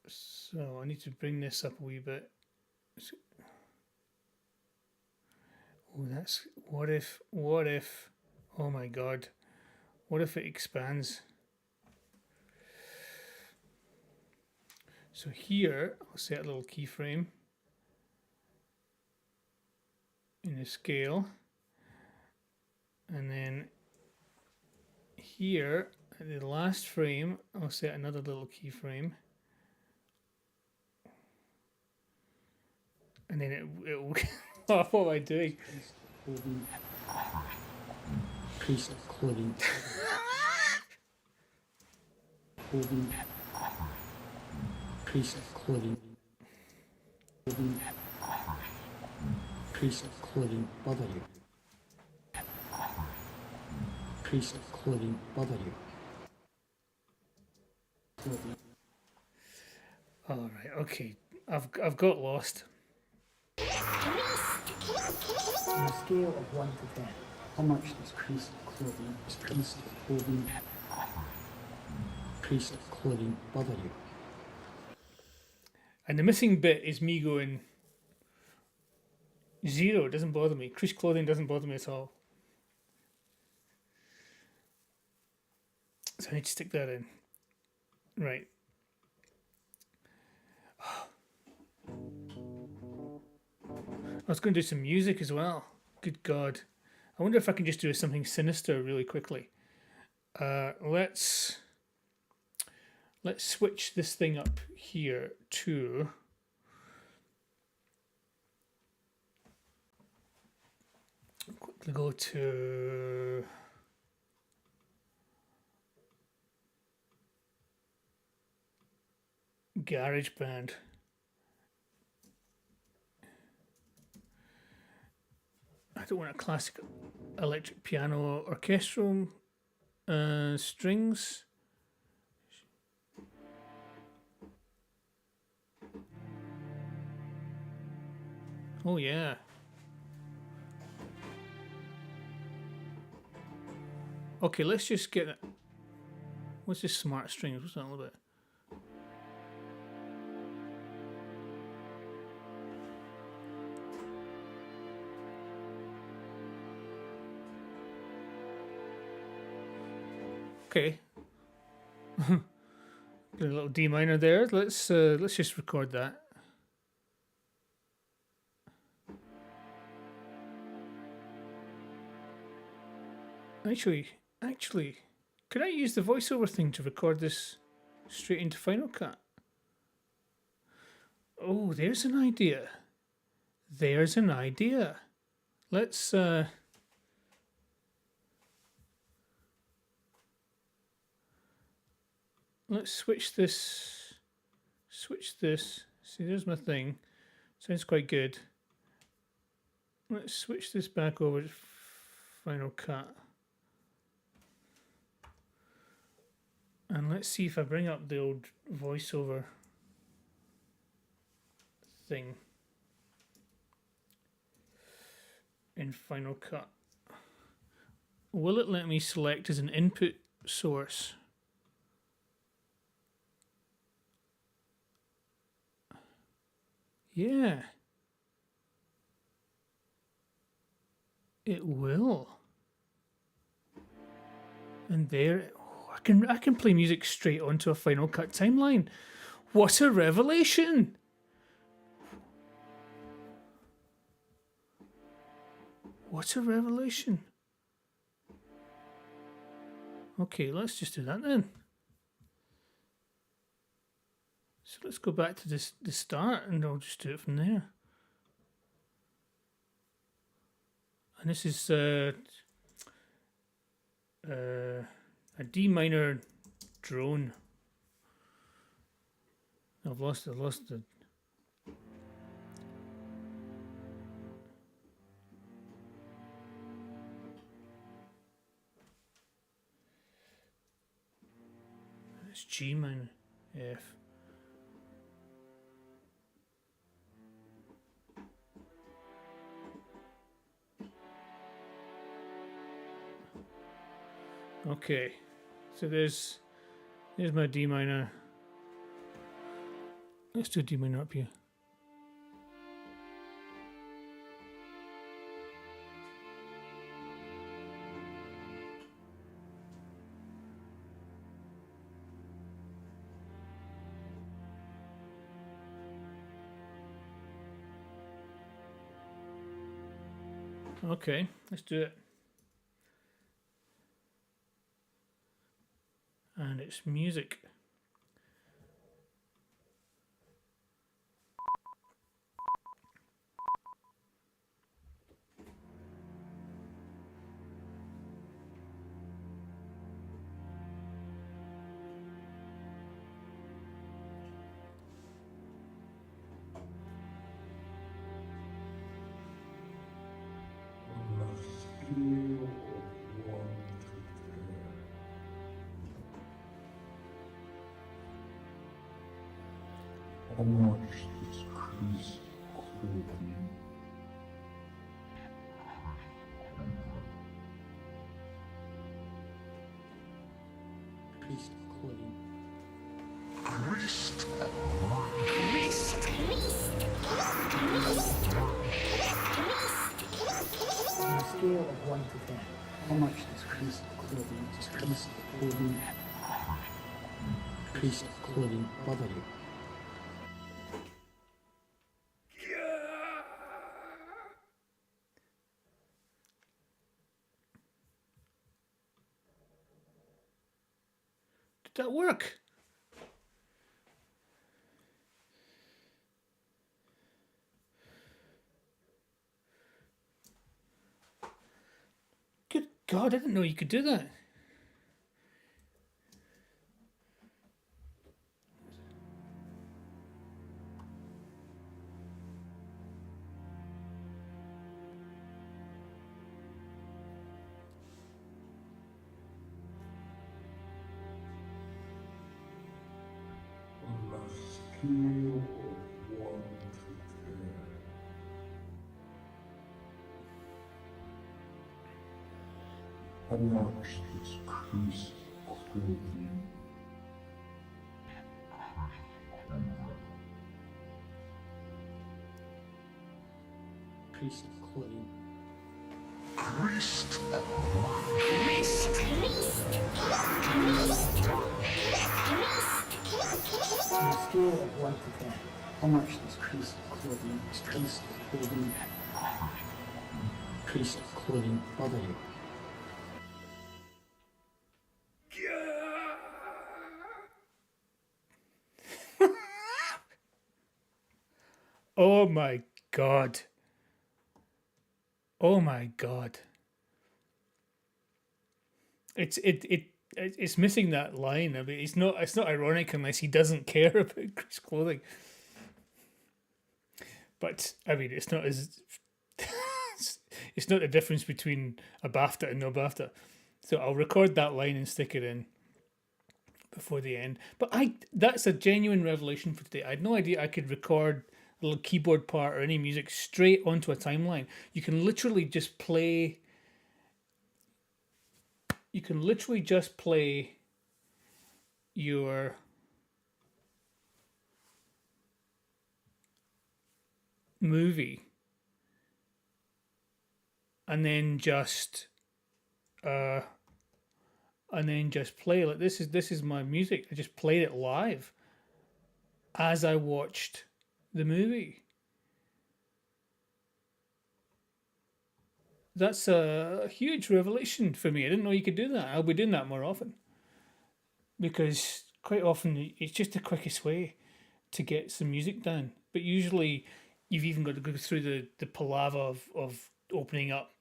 Speaker 1: So I need to bring this up a wee bit. Oh, that's what if, oh my god, what if it expands? So here, I'll set a little keyframe in the scale. And then here, at the last frame, I'll set another little keyframe. And then it will, oh, what am I doing?
Speaker 2: Piece of clothing. Clothing. Piece of clothing. Clothing. Piece of clothing, bother you. Piece of clothing, bother you. Clothing.
Speaker 1: All right, okay. I've got lost.
Speaker 2: On a scale of 1 to 10, how much does piece of clothing, piece of clothing, piece of clothing bother you?
Speaker 1: And the missing bit is me going 0. It doesn't bother me. Creased clothing doesn't bother me at all. So I need to stick that in. Right. I was going to do some music as well. Good God. I wonder if I can just do something sinister really quickly. Let's switch this thing up here to quickly go to GarageBand. I don't want a classic electric piano orchestral strings. Oh yeah. Okay, let's just get it. What's this smart strings? What's that all about? Okay. A little D minor there. Let's just record that. Actually, could I use the voiceover thing to record this straight into Final Cut? Oh, there's an idea. There's an idea. Let's switch this. Switch this. See, there's my thing. Sounds quite good. Let's switch this back over to Final Cut. And let's see if I bring up the old voiceover thing in Final Cut. Will it let me select as an input source? Yeah. It will. And there, I can play music straight onto a Final Cut timeline. What a revelation! What a revelation. Okay, let's just do that then. So let's go back to the start and I'll just do it from there. And this is a D minor drone. I've lost the it's G minor F. Okay, so there's my D minor. Let's do D minor up here. Okay, let's do it. And it's music.
Speaker 4: On a scale of 1 to 10, how much does Chris clothing
Speaker 2: Priest clothing. On a scale of 1 to 10, how much does priest clothing bother you?
Speaker 1: Did that work? Good God, I didn't know you could do that.
Speaker 4: on a scale of 1 to 10, how much does Chris clothing
Speaker 2: Priest clothing. On a scale of 1 to 10, how much does creased clothing bother you?
Speaker 1: Oh my god. Oh my god. It's missing that line. I mean, it's not ironic unless he doesn't care about Chris clothing. But I mean, it's not as it's not the difference between a BAFTA and no BAFTA. So I'll record that line and stick it in before the end. But that's a genuine revelation for today. I had no idea I could record a little keyboard part or any music straight onto a timeline. You can literally just play your movie and then just play like this is my music. I just played it live as I watched the movie. That's a huge revelation for me. I didn't know you could do that. I'll be doing that more often because quite often it's just the quickest way to get some music down. But usually you've even got to go through the palaver of opening up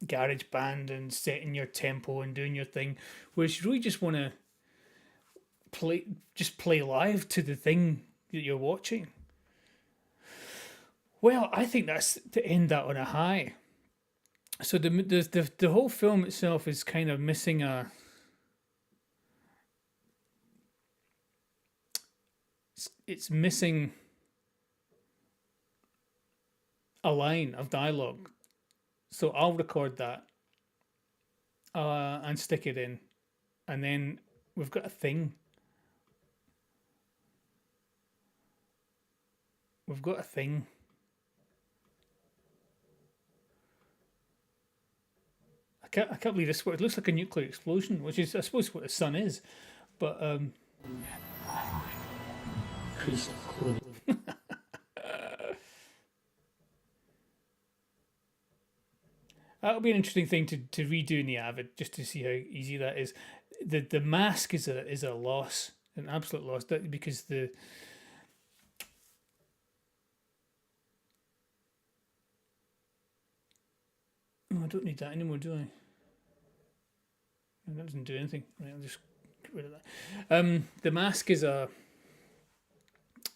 Speaker 1: GarageBand and setting your tempo and doing your thing, whereas you really just want to play live to the thing that you're watching. Well, I think that's to end that on a high. So the whole film itself is kind of missing it's missing a line of dialogue. So I'll record that and stick it in, and then we've got a thing. We've got a thing. I can't believe this. It looks like a nuclear explosion, which is, I suppose, what the sun is. But
Speaker 2: Creased clothing.
Speaker 1: that'll be an interesting thing to redo in the Avid, just to see how easy that is. The mask is a loss, an absolute loss, because I don't need that anymore, do I? That doesn't do anything. Right, I'll just get rid of that. The mask is the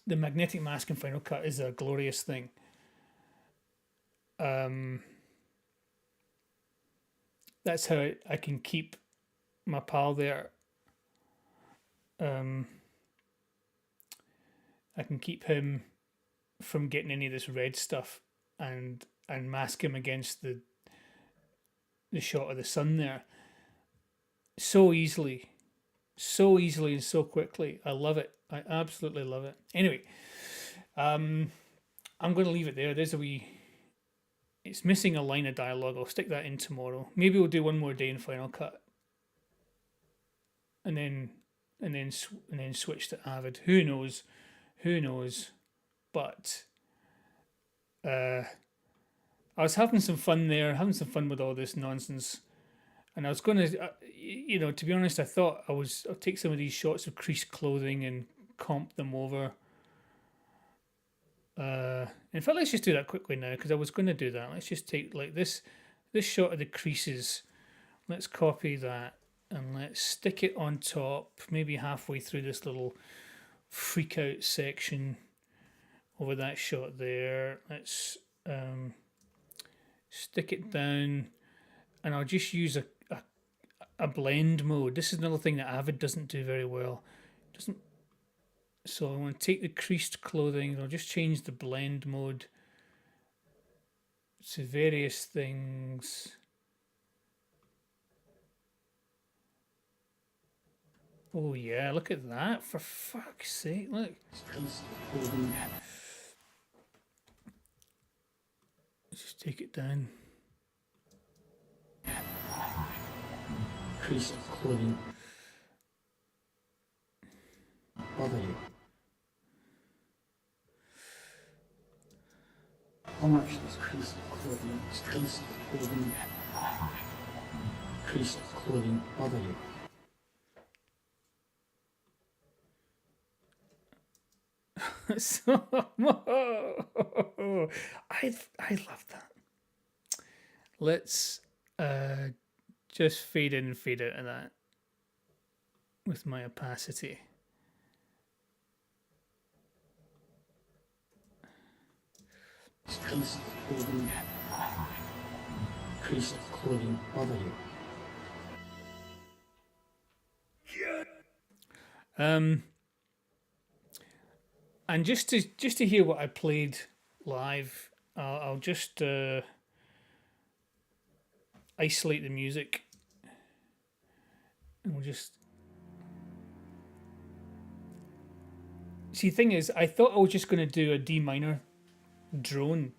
Speaker 1: magnetic mask in Final Cut is a glorious thing. That's how I can keep my pal there. I can keep him from getting any of this red stuff and mask him against the shot of the sun there so easily and so quickly. I love it. I absolutely love it. Anyway, I'm going to leave it there. It's missing a line of dialogue. I'll stick that in tomorrow. Maybe we'll do one more day in Final Cut, and then switch to Avid. Who knows? But I was having some fun there, having some fun with all this nonsense. And I was going to, to be honest, I thought I'll take some of these shots of creased clothing and comp them over. In fact, let's just do that quickly now, because I was going to do that. Let's just take like this shot of the creases. Let's copy that and let's stick it on top, maybe halfway through this little freak out section over that shot there. Let's stick it down, and I'll just use a blend mode. This is another thing that Avid doesn't do very well. So I want to take the creased clothing. I'll just change the blend mode to various things. Oh yeah, look at that! For fuck's sake, look. Let's just take it down.
Speaker 2: Creased clothing bother you? How much does creased clothing bother you?
Speaker 1: So, I love that. Let's just fade in and fade out of that with my opacity.
Speaker 2: Creased clothing bother you?
Speaker 1: And just to hear what I played live, I'll just isolate the music, and we'll just see. The thing is, I thought I was just going to do a D minor drone,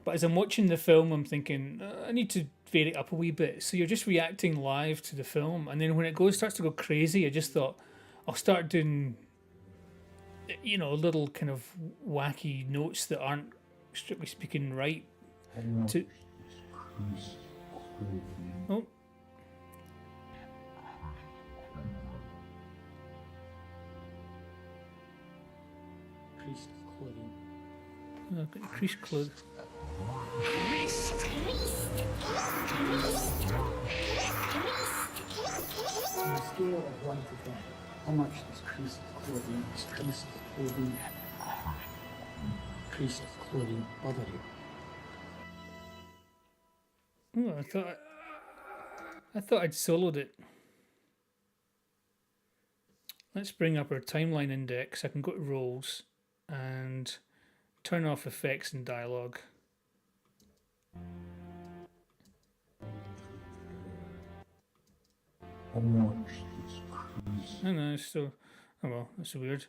Speaker 1: but as I'm watching the film, I'm thinking I need to vary it up a wee bit. So you're just reacting live to the film, and then when it starts to go crazy, I just thought I'll start doing, little kind of wacky notes that aren't strictly speaking right.
Speaker 4: How much
Speaker 1: To
Speaker 4: does creased clothing
Speaker 1: oh,
Speaker 2: Creased clothing.
Speaker 1: increased clothes.
Speaker 2: On a scale of 1 to 10, how much does creased clothing bother you?
Speaker 1: Oh, I thought I'd soloed it. Let's bring up our timeline index. I can go to roles and turn off effects and dialogue.
Speaker 4: How much does creased
Speaker 1: I know, so oh well, that's weird.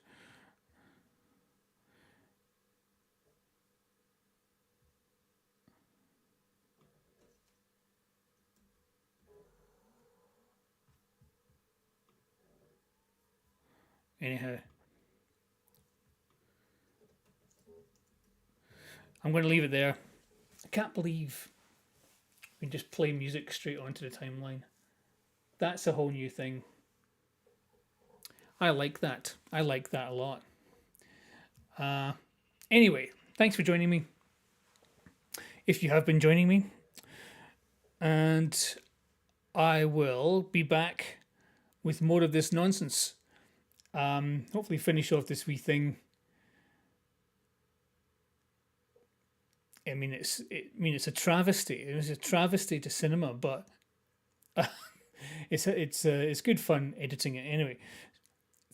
Speaker 1: Anyhow, I'm going to leave it there. I can't believe we can just play music straight onto the timeline. That's a whole new thing. I like that. I like that a lot. Anyway, thanks for joining me. If you have been joining me, and I will be back with more of this nonsense. Hopefully, finish off this wee thing. I mean, it's a travesty. It was a travesty to cinema, but it's good fun editing it. Anyway,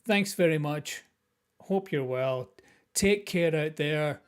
Speaker 1: thanks very much. Hope you're well. Take care out there.